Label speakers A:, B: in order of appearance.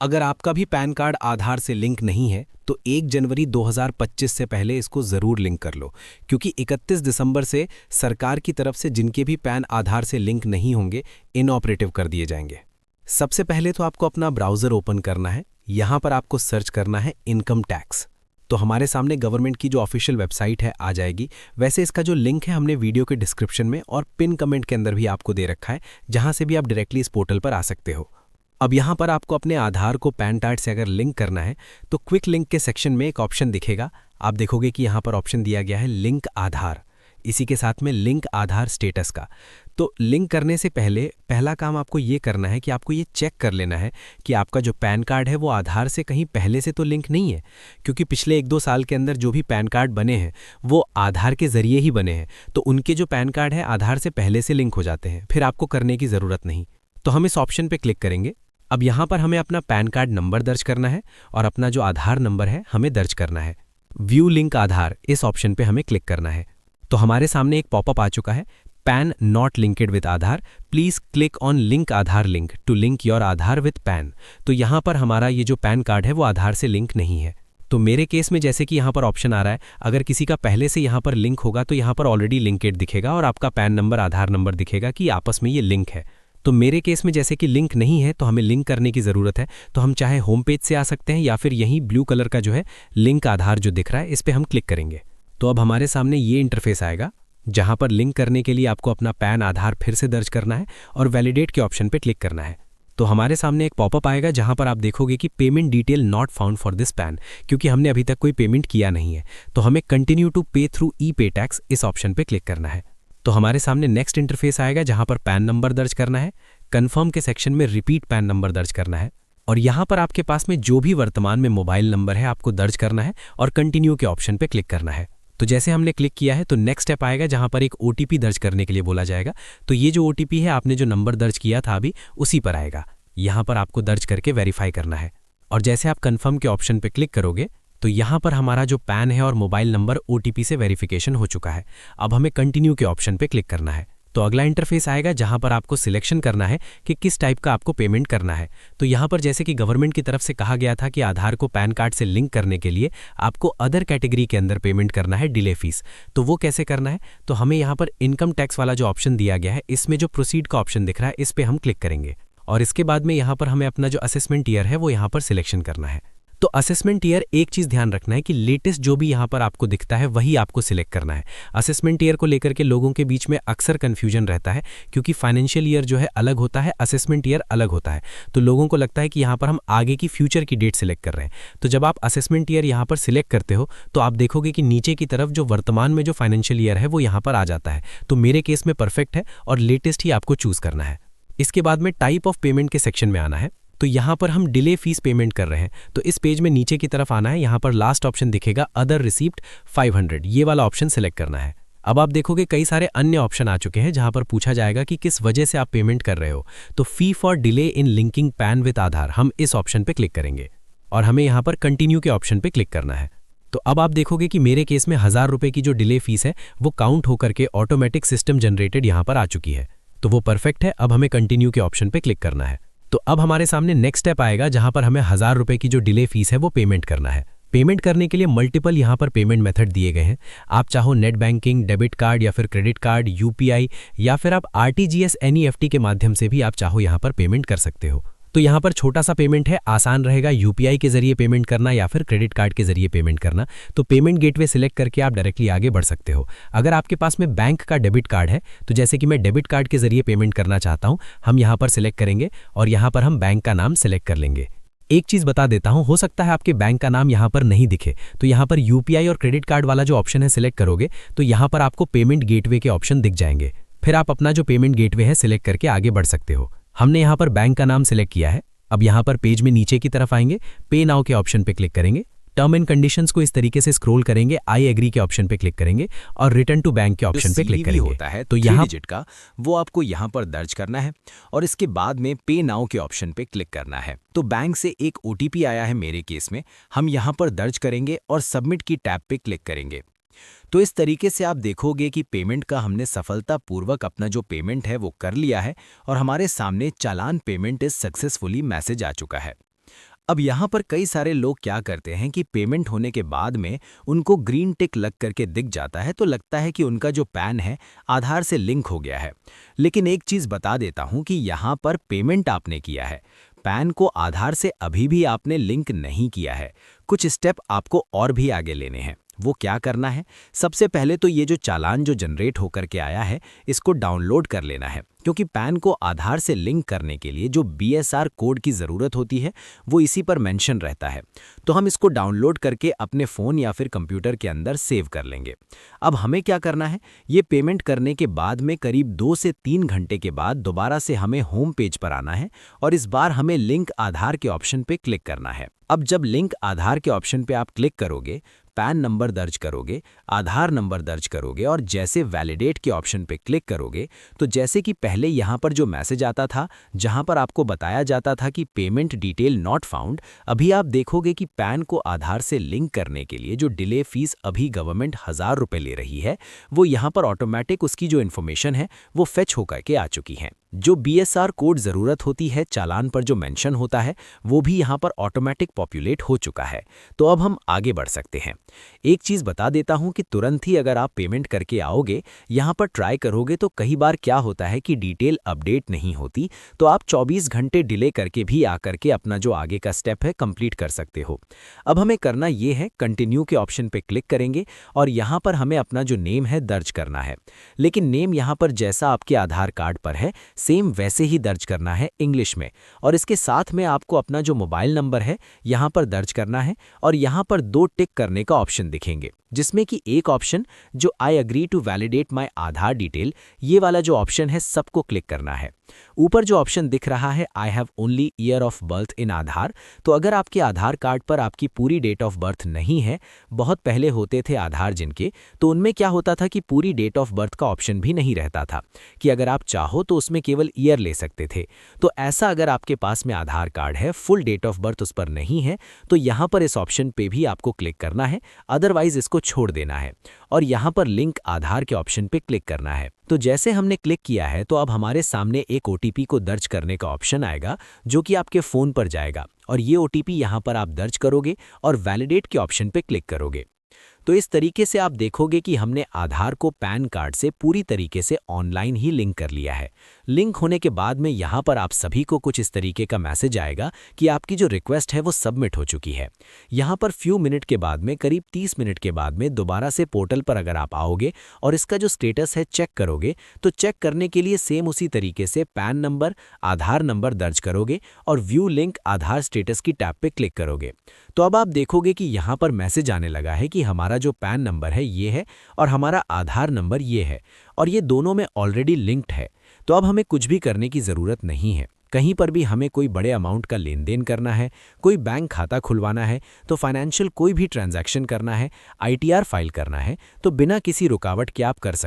A: अगर आपका भी पैन कार्ड आधार से लिंक नहीं है तो 1 जनवरी 2025 से पहले इसको ज़रूर लिंक कर लो, क्योंकि 31 दिसंबर से सरकार की तरफ से जिनके भी पैन आधार से लिंक नहीं होंगे इनऑपरेटिव कर दिए जाएंगे। सबसे पहले तो आपको अपना ब्राउज़र ओपन करना है। यहाँ पर आपको सर्च करना है इनकम टैक्स। तो हमारे सामने गवर्नमेंट की जो ऑफिशियल वेबसाइट है आ जाएगी। वैसे इसका जो लिंक है हमने वीडियो के डिस्क्रिप्शन में और पिन कमेंट के अंदर भी आपको दे रखा है, जहाँ से भी आप डायरेक्टली इस पोर्टल पर आ सकते हो। अब यहाँ पर आपको अपने आधार को पैन कार्ड से अगर लिंक करना है तो क्विक लिंक के सेक्शन में एक ऑप्शन दिखेगा। आप देखोगे कि यहाँ पर ऑप्शन दिया गया है लिंक आधार, इसी के साथ में लिंक आधार स्टेटस का। तो लिंक करने से पहले पहला काम आपको ये करना है कि आपको ये चेक कर लेना है कि आपका जो पैन कार्ड है वो आधार से कहीं पहले से तो लिंक नहीं है, क्योंकि पिछले 1-2 साल के अंदर जो भी पैन कार्ड बने हैं वो आधार के ज़रिए ही बने हैं। तो उनके जो पैन कार्ड है आधार से पहले से लिंक हो जाते हैं, फिर आपको करने की ज़रूरत नहीं। तो हम इस ऑप्शन पर क्लिक करेंगे। अब यहाँ पर हमें अपना पैन कार्ड नंबर दर्ज करना है और अपना जो आधार नंबर है हमें दर्ज करना है। व्यू लिंक आधार, इस ऑप्शन पे हमें क्लिक करना है। तो हमारे सामने एक पॉपअप आ चुका है, PAN not linked with Aadhaar, please click on link Aadhaar link to link your Aadhaar with PAN. तो यहाँ पर हमारा ये जो पैन कार्ड है वो आधार से लिंक नहीं है। तो मेरे केस में जैसे कि यहाँ पर ऑप्शन आ रहा है, अगर किसी का पहले से यहाँ पर लिंक होगा तो यहाँ पर ऑलरेडी लिंकेड दिखेगा और आपका पैन नंबर आधार नंबर दिखेगा कि आपस में ये लिंक है। तो मेरे केस में जैसे कि लिंक नहीं है तो हमें लिंक करने की ज़रूरत है। तो हम चाहे होम पेज से आ सकते हैं या फिर यहीं ब्लू कलर का जो है लिंक आधार जो दिख रहा है इस पर हम क्लिक करेंगे। तो अब हमारे सामने ये इंटरफेस आएगा, जहां पर लिंक करने के लिए आपको अपना पैन आधार फिर से दर्ज करना है और वैलिडेट के ऑप्शन पर क्लिक करना है। तो हमारे सामने एक पॉपअप आएगा जहां पर आप देखोगे कि payment detail not found for this pan, क्योंकि हमने अभी तक कोई पेमेंट किया नहीं है। तो हमें कंटिन्यू टू पे थ्रू ई पे टैक्स इस ऑप्शन पर क्लिक करना है। तो हमारे सामने नेक्स्ट इंटरफेस आएगा जहां पर पैन नंबर दर्ज करना है, कंफर्म के सेक्शन में रिपीट पैन नंबर दर्ज करना है और यहां पर आपके पास में जो भी वर्तमान में मोबाइल नंबर है आपको दर्ज करना है और कंटिन्यू के ऑप्शन पे क्लिक करना है। तो जैसे हमने क्लिक किया है तो नेक्स्ट स्टेप आएगा जहां पर एक ओटीपी दर्ज करने के लिए बोला जाएगा। तो ये जो ओटीपी है आपने जो नंबर दर्ज किया था अभी उसी पर आएगा, यहां पर आपको दर्ज करके वेरीफाई करना है। और जैसे आप कन्फर्म के ऑप्शन पर क्लिक करोगे तो यहाँ पर हमारा जो पैन है और मोबाइल नंबर ओटीपी से वेरिफिकेशन हो चुका है। अब हमें कंटिन्यू के ऑप्शन पे क्लिक करना है। तो अगला इंटरफेस आएगा जहाँ पर आपको सिलेक्शन करना है कि किस टाइप का आपको पेमेंट करना है। तो यहाँ पर जैसे कि गवर्नमेंट की तरफ से कहा गया था कि आधार को पैन कार्ड से लिंक करने के लिए आपको अदर कैटेगरी के अंदर पेमेंट करना है, डिले फीस। तो वो कैसे करना है, तो हमें यहाँ पर इनकम टैक्स वाला जो ऑप्शन दिया गया है इसमें जो प्रोसीड का ऑप्शन दिख रहा है इस पर हम क्लिक करेंगे और इसके बाद में यहाँ पर हमें अपना जो असेसमेंट ईयर है वो यहाँ पर सिलेक्शन करना है। तो असेसमेंट ईयर, एक चीज़ ध्यान रखना है कि लेटेस्ट जो भी यहाँ पर आपको दिखता है वही आपको सिलेक्ट करना है। असेसमेंट ईयर को लेकर के लोगों के बीच में अक्सर कन्फ्यूजन रहता है, क्योंकि फाइनेंशियल ईयर जो है अलग होता है, असेसमेंट ईयर अलग होता है। तो लोगों को लगता है कि यहाँ पर हम आगे की फ्यूचर की डेट सिलेक्ट कर रहे हैं। तो जब आप असेसमेंट ईयर यहाँ पर सिलेक्ट करते हो तो आप देखोगे कि नीचे की तरफ जो वर्तमान में जो फाइनेंशियल ईयर है वो यहाँ पर आ जाता है। तो मेरे केस में परफेक्ट है और लेटेस्ट ही आपको चूज़ करना है। इसके बाद में टाइप ऑफ पेमेंट के सेक्शन में आना है। तो यहाँ पर हम डिले फीस पेमेंट कर रहे हैं, तो इस पेज में नीचे की तरफ आना है। यहाँ पर लास्ट ऑप्शन दिखेगा अदर रिसीप्ट 500, ये वाला ऑप्शन सिलेक्ट करना है। अब आप देखोगे कई सारे अन्य ऑप्शन आ चुके हैं जहाँ पर पूछा जाएगा कि किस वजह से आप पेमेंट कर रहे हो। तो fee for delay in linking PAN with Aadhaar, हम इस ऑप्शन पर क्लिक करेंगे और हमें यहाँ पर कंटिन्यू के ऑप्शन पर क्लिक करना है। तो अब आप देखोगे कि मेरे केस में 1000 रुपये की जो डिले फीस है वो काउंट होकर के ऑटोमेटिक सिस्टम जनरेटेड यहाँ पर आ चुकी है। तो वो परफेक्ट है। अब हमें कंटिन्यू के ऑप्शन पर क्लिक करना है। तो अब हमारे सामने नेक्स्ट स्टेप आएगा जहां पर हमें 1000 रुपये की जो डिले फीस है वो पेमेंट करना है। पेमेंट करने के लिए मल्टीपल यहाँ पर पेमेंट मेथड दिए गए हैं। आप चाहो नेट बैंकिंग, डेबिट कार्ड या फिर क्रेडिट कार्ड, यूपीआई या फिर आप आरटीजीएस एनईएफटी के माध्यम से भी आप चाहो यहाँ पर पेमेंट कर सकते हो। तो यहाँ पर छोटा सा पेमेंट है, आसान रहेगा यूपीआई के जरिए पेमेंट करना या फिर क्रेडिट कार्ड के जरिए पेमेंट करना। तो पेमेंट गेटवे सिलेक्ट करके आप डायरेक्टली आगे बढ़ सकते हो। अगर आपके पास में बैंक का डेबिट कार्ड है तो जैसे कि मैं डेबिट कार्ड के जरिए पेमेंट करना चाहता हूँ, हम यहाँ पर सिलेक्ट करेंगे और यहाँ पर हम बैंक का नाम सिलेक्ट कर लेंगे। एक चीज़ बता देता हूँ, हो सकता है आपके बैंक का नाम यहाँ पर नहीं दिखे, तो यहाँ पर यूपीआई और क्रेडिट कार्ड वाला जो ऑप्शन है सिलेक्ट करोगे तो यहाँ पर आपको पेमेंट गेटवे के ऑप्शन दिख जाएंगे। फिर आप अपना जो पेमेंट गेटवे है सिलेक्ट करके आगे बढ़ सकते हो। हमने यहाँ पर बैंक का नाम सिलेक्ट किया है। अब यहाँ पर पेज में नीचे की तरफ आएंगे, पे नाउ के ऑप्शन पे क्लिक करेंगे, टर्म एंड कंडीशंस को इस तरीके से स्क्रॉल करेंगे, आई एग्री के ऑप्शन पे क्लिक करेंगे और रिटर्न टू बैंक के ऑप्शन पे क्लिक करेंगे।
B: होता है तो यहाँ डिजिट का वो आपको यहाँ पर दर्ज करना है और इसके बाद में पे नाउ के ऑप्शन पे क्लिक करना है। तो बैंक से एक ओटीपी आया है मेरे केस में, हम यहाँ पर दर्ज करेंगे और सबमिट की टैब पे क्लिक करेंगे। तो इस तरीके से आप देखोगे कि पेमेंट का हमने सफलतापूर्वक अपना जो पेमेंट है वो कर लिया है और हमारे सामने चालान पेमेंट इज सक्सेसफुली मैसेज आ चुका है। अब यहाँ पर कई सारे लोग क्या करते हैं कि पेमेंट होने के बाद में उनको ग्रीन टिक लग करके दिख जाता है, तो लगता है कि उनका जो पैन है आधार से लिंक हो गया है। लेकिन एक चीज़ बता देता हूँ कि यहाँ पर पेमेंट आपने किया है, पैन को आधार से अभी भी आपने लिंक नहीं किया है। कुछ स्टेप आपको और भी आगे लेने हैं। वो क्या करना है? सबसे पहले तो ये जो चालान जो जनरेट होकर के आया है, इसको डाउनलोड कर लेना है, क्योंकि पैन को आधार से लिंक करने के लिए जो BSR कोड की ज़रूरत होती है वो इसी पर मेंशन रहता है। तो हम इसको डाउनलोड करके अपने फ़ोन या फिर कंप्यूटर के अंदर सेव कर लेंगे। अब हमें क्या करना है, ये पेमेंट करने के बाद में करीब 2 से 3 घंटे के बाद दोबारा से हमें होम पेज पर आना है और इस बार हमें लिंक आधार के ऑप्शन पे क्लिक करना है। अब जब लिंक आधार के ऑप्शन पे आप क्लिक करोगे, पैन नंबर दर्ज करोगे, आधार नंबर दर्ज करोगे और जैसे वैलिडेट के ऑप्शन पे क्लिक करोगे, तो जैसे कि पहले यहाँ पर जो मैसेज आता था जहाँ पर आपको बताया जाता था कि पेमेंट डिटेल नॉट फाउंड, अभी आप देखोगे कि पैन को आधार से लिंक करने के लिए जो डिले फीस अभी गवर्नमेंट 1000 रुपये ले रही है, वो यहाँ पर ऑटोमेटिक उसकी जो इन्फॉर्मेशन है वो फेच होकर के आ चुकी है। जो BSR कोड ज़रूरत होती है चालान पर जो मेंशन होता है वो भी यहाँ पर ऑटोमेटिक पॉपुलेट हो चुका है। तो अब हम आगे बढ़ सकते हैं। एक चीज़ बता देता हूँ कि तुरंत ही अगर आप पेमेंट करके आओगे, यहाँ पर ट्राई करोगे, तो कई बार क्या होता है कि डिटेल अपडेट नहीं होती, तो आप 24 घंटे डिले करके भी आकर के अपना जो आगे का स्टेप है कंप्लीट कर सकते हो। अब हमें करना ये है, कंटिन्यू के ऑप्शन पे क्लिक करेंगे और यहाँ पर हमें अपना जो नेम है दर्ज करना है। लेकिन नेम यहाँ पर जैसा आपके आधार कार्ड पर है सेम वैसे ही दर्ज करना है इंग्लिश में, और इसके साथ में आपको अपना जो मोबाइल नंबर है यहाँ पर दर्ज करना है और यहाँ पर 2 टिक करने का ऑप्शन दिखेंगे, जिसमें कि एक ऑप्शन जो I agree to validate my Aadhaar detail, ये वाला जो ऑप्शन है सबको क्लिक करना है। ऊपर जो ऑप्शन दिख रहा है I have only year of birth in Aadhaar, तो अगर आपके आधार कार्ड पर आपकी पूरी डेट ऑफ बर्थ नहीं है, बहुत पहले होते थे आधार जिनके, तो उनमें क्या होता था कि पूरी डेट ऑफ बर्थ का ऑप्शन भी नहीं रहता था कि अगर आप चाहो तो उसमें केवल ईयर ले सकते थे। तो ऐसा अगर आपके पास में आधार कार्ड है, फुल डेट ऑफ बर्थ उस पर नहीं है, तो यहाँ पर इस ऑप्शन पे भी आपको क्लिक करना है, अदरवाइज इसको छोड़ देना है और यहाँ पर लिंक आधार के ऑप्शन पे क्लिक करना है। तो जैसे हमने क्लिक किया है तो अब हमारे सामने एक OTP को दर्ज करने का ऑप्शन आएगा जो कि आपके फ़ोन पर जाएगा और ये OTP यहाँ पर आप दर्ज करोगे और वैलिडेट के ऑप्शन पे क्लिक करोगे। तो इस तरीके से आप देखोगे कि हमने आधार को पैन कार्ड से पूरी तरीके से ऑनलाइन ही लिंक कर लिया है। लिंक होने के बाद में यहाँ पर आप सभी को कुछ इस तरीके का मैसेज आएगा कि आपकी जो रिक्वेस्ट है वो सबमिट हो चुकी है। यहाँ पर फ्यू मिनट के बाद में, करीब 30 मिनट के बाद में दोबारा से पोर्टल पर अगर आप आओगे और इसका जो स्टेटस है चेक करोगे, तो चेक करने के लिए सेम उसी तरीके से पैन नंबर, आधार नंबर दर्ज करोगे और व्यू लिंक आधार स्टेटस की टैब पे क्लिक करोगे। तो अब आप देखोगे कि यहाँ पर मैसेज आने लगा है कि हमारा जो पैन नंबर है ये है और हमारा आधार नंबर ये है और ये दोनों में ऑलरेडी लिंक्ड है। तो अब हमें कुछ भी करने की ज़रूरत नहीं है। कहीं पर भी हमें कोई बड़े अमाउंट का लेन देन करना है, कोई बैंक खाता खुलवाना है, तो फाइनेंशियल कोई भी ट्रांजैक्शन करना है, ITR फाइल करना है, तो बिना किसी रुकावट के आप कर सकते हैं।